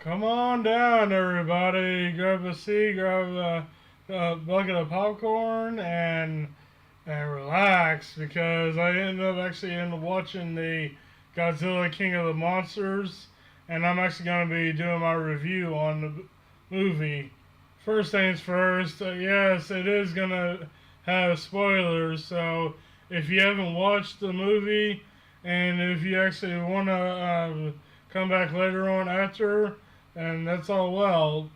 Come on down, everybody. Grab a seat, grab a bucket of popcorn, and relax because I ended up watching the Godzilla King of the Monsters, and I'm actually going to be doing my review on the movie. First things first, yes, it is going to have spoilers, so if you haven't watched the movie and if you actually want to come back later on after, and that's all well.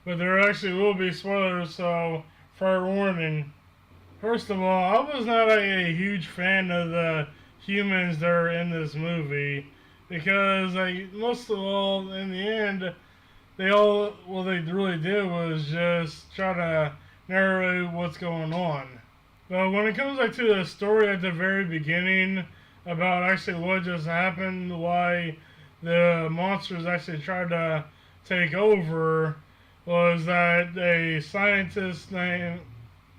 But there actually will be spoilers, so fair warning. First of all, I was not a huge fan of the humans that are in this movie because, most of all, in the end, what they really did was just try to narrate what's going on. But when it comes to the story at the very beginning about actually what just happened, why the monsters actually tried to take over, was that a scientist named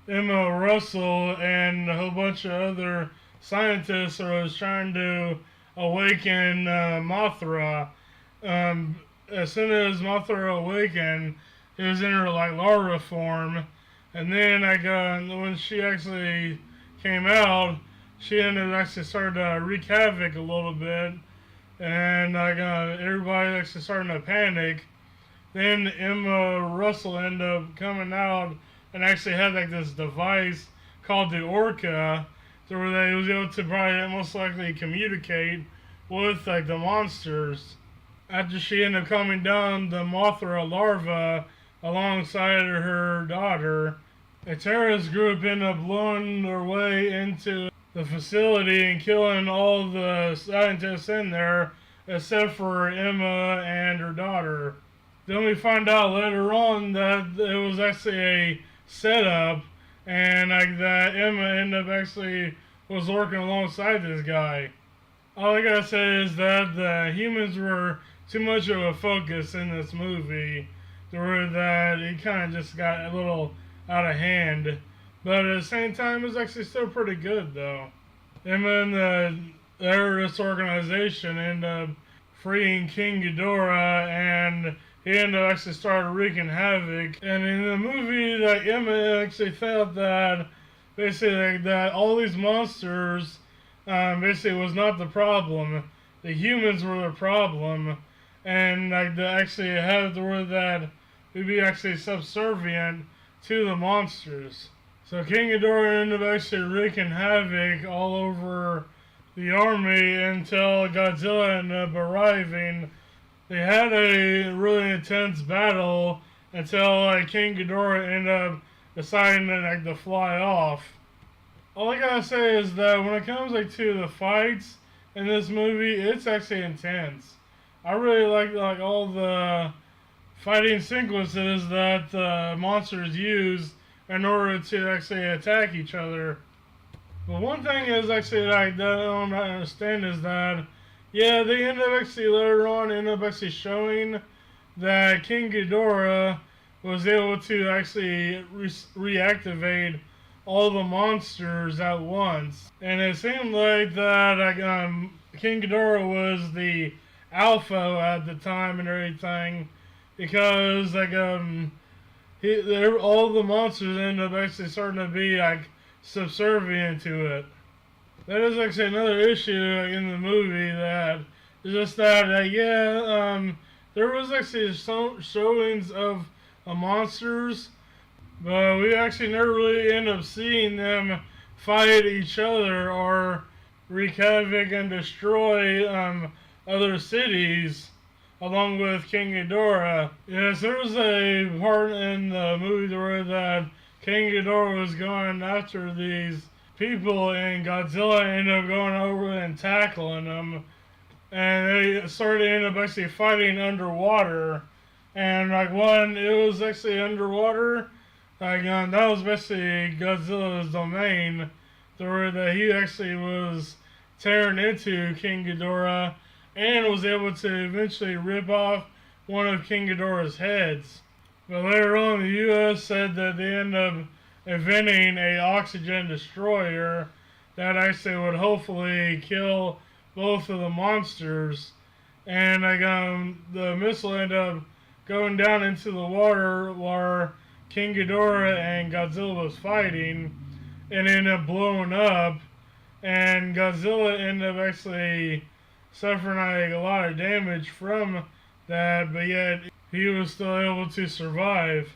Emma Russell and a whole bunch of other scientists was trying to awaken Mothra. As soon as Mothra awakened, it was in her larva form, and then when she actually came out, she ended up actually started to wreak havoc a little bit, and everybody actually starting to panic. Then Emma Russell ended up coming out and actually had this device called the Orca, to where they was able to probably most likely communicate with the monsters. After she ended up coming down, the Mothra larva alongside her daughter, a terrorist group ended up blowing their way into the facility and killing all the scientists in there except for Emma and her daughter. Then we find out later on that it was actually a setup, and that Emma ended up actually was working alongside this guy. All I gotta say is that the humans were too much of a focus in this movie, to where that it kind of just got a little out of hand. But at the same time, it's actually still pretty good though. Emma and the terrorist organization ended up freeing King Ghidorah, and he ended up actually started wreaking havoc. And in the movie, Emma actually felt that basically that all these monsters basically was not the problem. The humans were the problem, and to actually have the word that we'd be actually subservient to the monsters. So King Ghidorah ended up actually wreaking havoc all over the army until Godzilla ended up arriving. They had a really intense battle until King Ghidorah ended up deciding to fly off. All I gotta say is that when it comes to the fights in this movie, it's actually intense. I really like all the fighting sequences that the monsters use in order to actually attack each other. But one thing is actually that I don't understand is that, yeah, they end up actually later on showing that King Ghidorah was able to actually reactivate all the monsters at once, and it seemed like that King Ghidorah was the alpha at the time and everything, because all the monsters ended up actually starting to be subservient to it. That is actually another issue in the movie, that it's just that there was actually some showings of monsters, but we actually never really end up seeing them fight each other or wreak havoc and destroy other cities along with King Ghidorah. Yes, there was a part in the movie where that King Ghidorah was going after these people, and Godzilla ended up going over and tackling them, and they ended up actually fighting underwater. And when it was actually underwater, that was basically Godzilla's domain, to where that he actually was tearing into King Ghidorah and was able to eventually rip off one of King Ghidorah's heads. But later on, the U.S. said that they ended up inventing a oxygen destroyer that actually would hopefully kill both of the monsters. And the missile ended up going down into the water where King Ghidorah and Godzilla was fighting, and ended up blowing up, and Godzilla ended up actually suffering like a lot of damage from that, but yet he was still able to survive.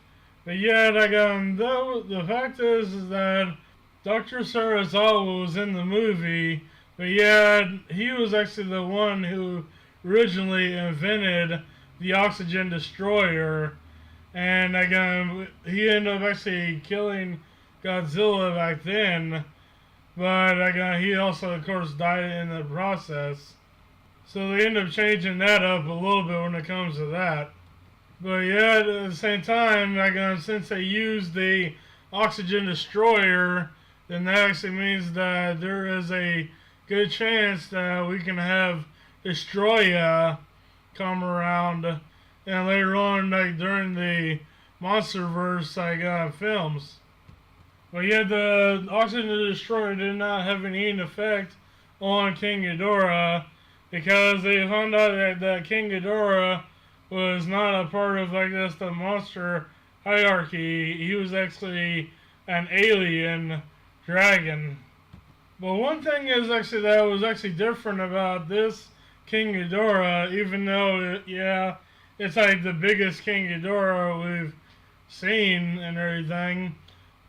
But yet, the fact is that Dr. Sarazawa was in the movie, but yet he was actually the one who originally invented the oxygen destroyer, and he ended up actually killing Godzilla back then, but he also, of course, died in the process. So they end up changing that up a little bit when it comes to that. But yeah, at the same time, since they used the oxygen destroyer, then that actually means that there is a good chance that we can have Destroya come around, and later on, like during the MonsterVerse films. But yet, the oxygen destroyer did not have any effect on King Ghidorah, because they found out that King Ghidorah was not a part of the monster hierarchy. He was actually an alien dragon. But one thing is actually that was actually different about this King Ghidorah, even though it's like the biggest King Ghidorah we've seen and everything.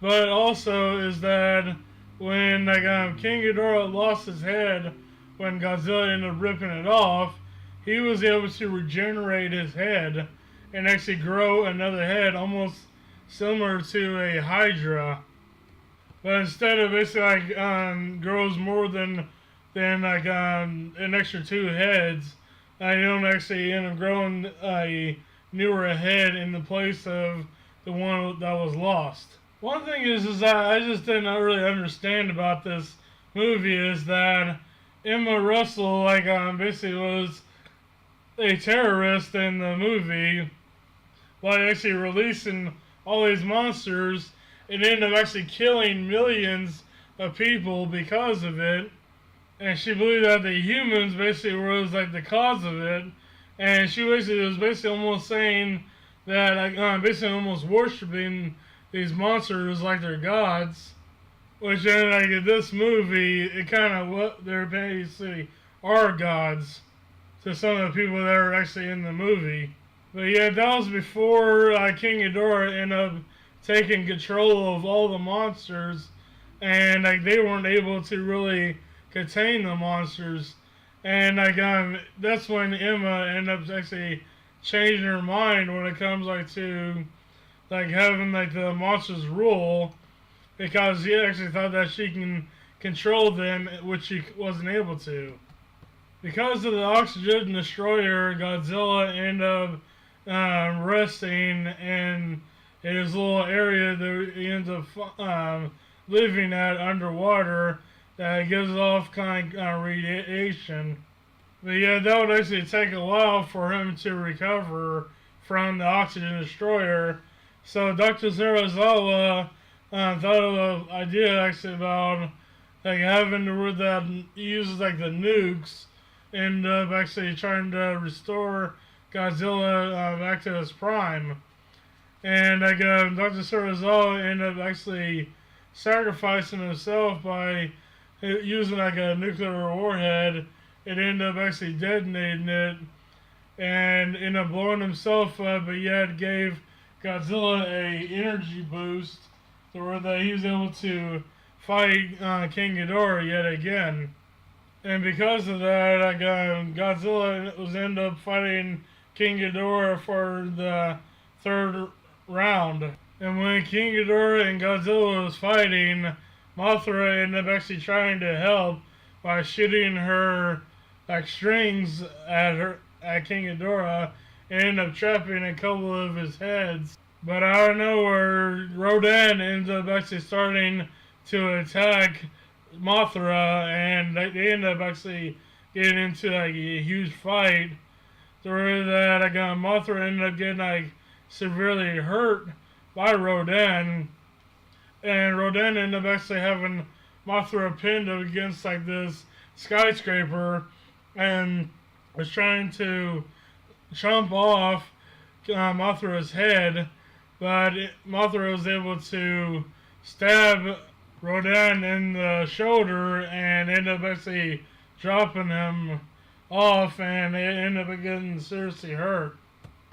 But also is that when King Ghidorah lost his head when Godzilla ended up ripping it off, he was able to regenerate his head and actually grow another head, almost similar to a Hydra. But instead of basically grows more than an extra 2 heads, I don't actually end up growing a newer head in the place of the one that was lost. One thing is that I just didn't really understand about this movie is that Emma Russell basically was a terrorist in the movie by actually releasing all these monsters and ended up actually killing millions of people because of it. And she believed that the humans basically was the cause of it. And she was almost saying that basically almost worshiping these monsters like they're gods. Which then in this movie, it kind of what they're basically are gods to some of the people that are actually in the movie. But yeah, that was before King Ghidorah ended up taking control of all the monsters, and they weren't able to really contain the monsters. And that's when Emma ended up actually changing her mind when it comes to having the monsters rule, because she actually thought that she can control them, which she wasn't able to. Because of the oxygen destroyer, Godzilla ended up resting in his little area that he ends up living at underwater that gives off kind of radiation. But yeah, that would actually take a while for him to recover from the oxygen destroyer. So Dr. Sarazawa thought of an idea actually about having where that uses the nukes and actually trying to restore Godzilla back to his prime. And Dr. Sarazawa ended up actually sacrificing himself by using a nuclear warhead. It ended up actually detonating it and ended up blowing himself up, but yet gave Godzilla a energy boost to where that he was able to fight King Ghidorah yet again. And because of that, Godzilla was ended up fighting King Ghidorah for the 3rd round. And when King Ghidorah and Godzilla was fighting, Mothra ended up actually trying to help by shooting her strings at King Ghidorah and ended up trapping a couple of his heads. But out of nowhere, Rodan ends up actually starting to attack Mothra, and they end up actually getting into a huge fight. Through that, Mothra ended up getting severely hurt by Rodan, and Rodan ended up actually having Mothra pinned up against this skyscraper, and was trying to jump off. Mothra's head, but Mothra was able to stab Rodan in the shoulder and end up actually dropping him off, and they end up getting seriously hurt.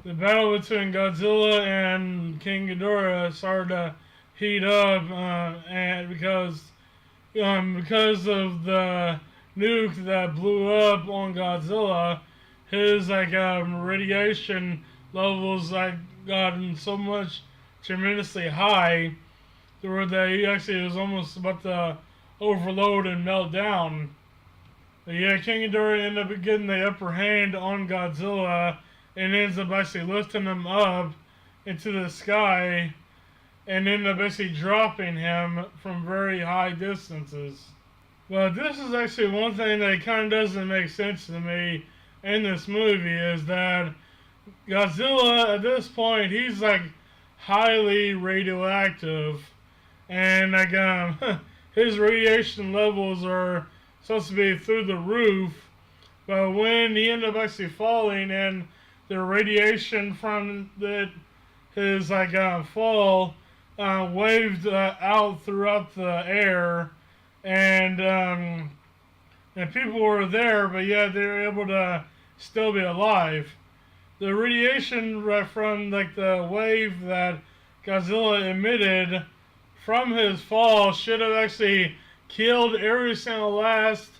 The battle between Godzilla and King Ghidorah started to heat up, and because of the nuke that blew up on Godzilla, his radiation levels gotten so much tremendously high where he actually was almost about to overload and melt down. But yeah, King Ghidorah ended up getting the upper hand on Godzilla and ends up actually lifting him up into the sky and ended up basically dropping him from very high distances. But this is actually one thing that kind of doesn't make sense to me in this movie, is that Godzilla at this point, he's highly radioactive, and his radiation levels are supposed to be through the roof. But when he ended up actually falling, and the radiation from his fall waved out throughout the air, and people were there, but yeah, they were able to still be alive. The radiation from the wave that Godzilla emitted from his fall should have actually killed every single last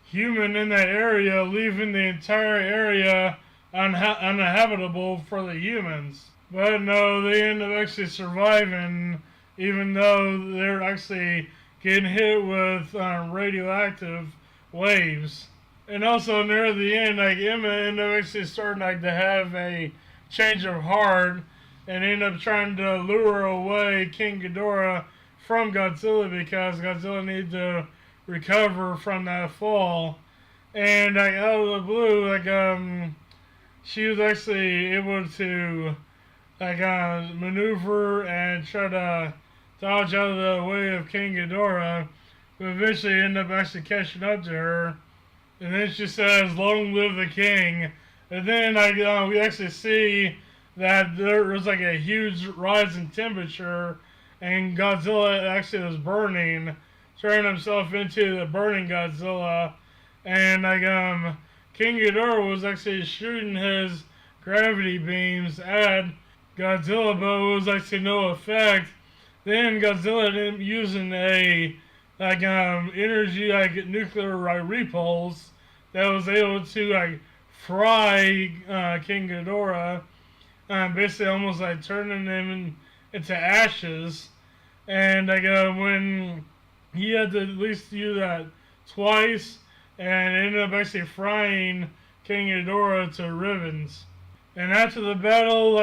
human in that area, leaving the entire area uninhabitable for the humans. But no, they end up actually surviving, even though they're actually getting hit with radioactive waves. And also near the end, Emma ended up actually starting to have a change of heart and ended up trying to lure away King Ghidorah from Godzilla because Godzilla needed to recover from that fall. And out of the blue, she was actually able to maneuver and try to dodge out of the way of King Ghidorah, but eventually ended up actually catching up to her. And then she says, "Long live the king." And then we actually see that there was a huge rise in temperature, and Godzilla actually was burning, turning himself into the burning Godzilla. And King Ghidorah was actually shooting his gravity beams at Godzilla, but it was actually no effect. Then Godzilla ended up using a energy nuclear repulse that was able to fry King Ghidorah, basically almost turning him into ashes. And when he had to at least do that twice, and ended up actually frying King Ghidorah to ribbons. And after the battle,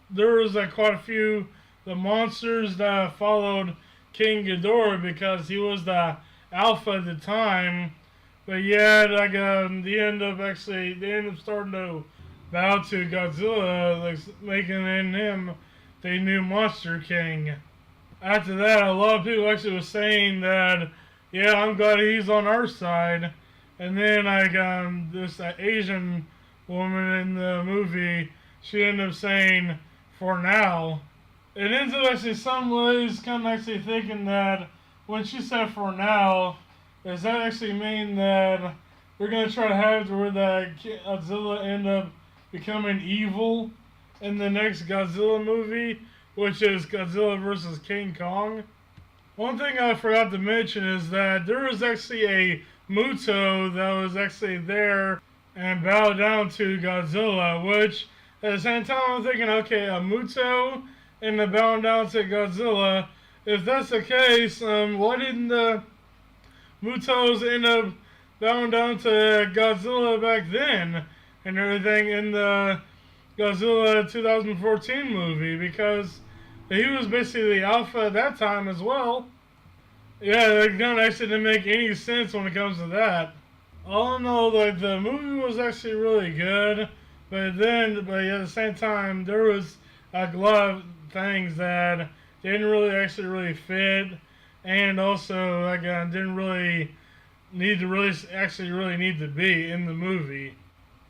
there was quite a few the monsters that followed King Ghidorah because he was the alpha at the time. But yeah, they end up starting to bow to Godzilla, making him the new Monster King. After that, a lot of people actually was saying that, yeah, I'm glad he's on our side. And then this Asian woman in the movie, she ended up saying, "For now." It ends up actually some ways kind of actually thinking that when she said "for now," does that actually mean that they're going to try to have to where that Godzilla end up becoming evil in the next Godzilla movie, which is Godzilla versus King Kong? One thing I forgot to mention is that there was actually a Muto that was actually there and bowed down to Godzilla, which at the same time I'm thinking, okay, a Muto and the bowing down to Godzilla. If that's the case, why didn't the Mutos end up bowing down to Godzilla back then and everything in the Godzilla 2014 movie? Because he was basically the alpha at that time as well. Yeah, that kind of actually didn't make any sense when it comes to that. All in all, the movie was actually really good, but at the same time, there was a lot of things that didn't really fit, and also didn't really need to be in the movie.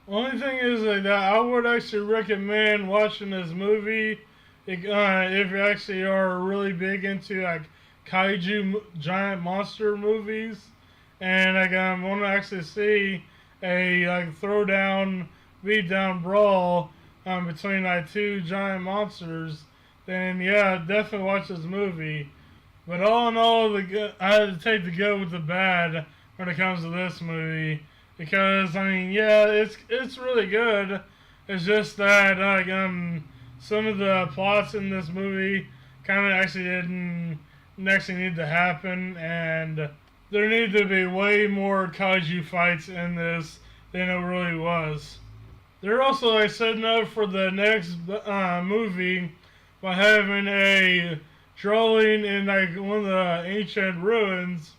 Only thing is that I would actually recommend watching this movie if you actually are really big into like kaiju giant monster movies, and like want to actually see a like throwdown, beat down brawl between like two giant monsters, then yeah, definitely watch this movie. But all in all, I had to take the good with the bad when it comes to this movie because I mean, yeah, it's really good. It's just that like some of the plots in this movie kind of actually didn't actually need to happen, and there need to be way more kaiju fights in this than it really was. They're also like setting up for the next movie by having a drawing in like one of the ancient ruins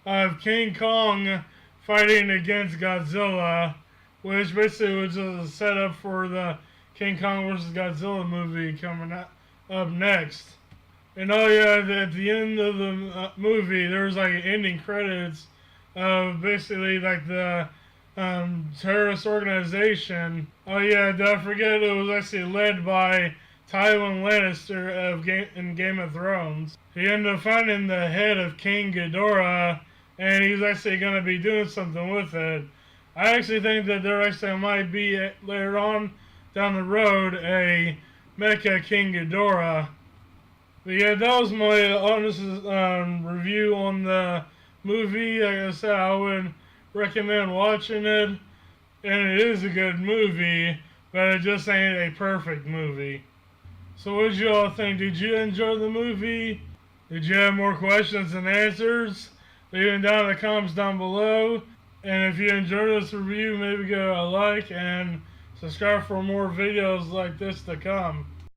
of King Kong fighting against Godzilla, which basically was just a setup for the King Kong vs. Godzilla movie coming up next. And oh yeah, at the end of the movie, there was like ending credits of basically like the terrorist organization. Oh yeah, don't forget it was actually led by Tywin Lannister in Game of Thrones. He ended up finding the head of King Ghidorah, and he's actually going to be doing something with it. I actually think that there actually might be later on down the road a Mecha King Ghidorah. But yeah, that was my honest review on the movie. Like I said, I would recommend watching it, and it is a good movie, but it just ain't a perfect movie. So what did you all think? Did you enjoy the movie? Did you have more questions than answers? Leave them down in the comments down below. And if you enjoyed this review, maybe give it a like and subscribe for more videos like this to come.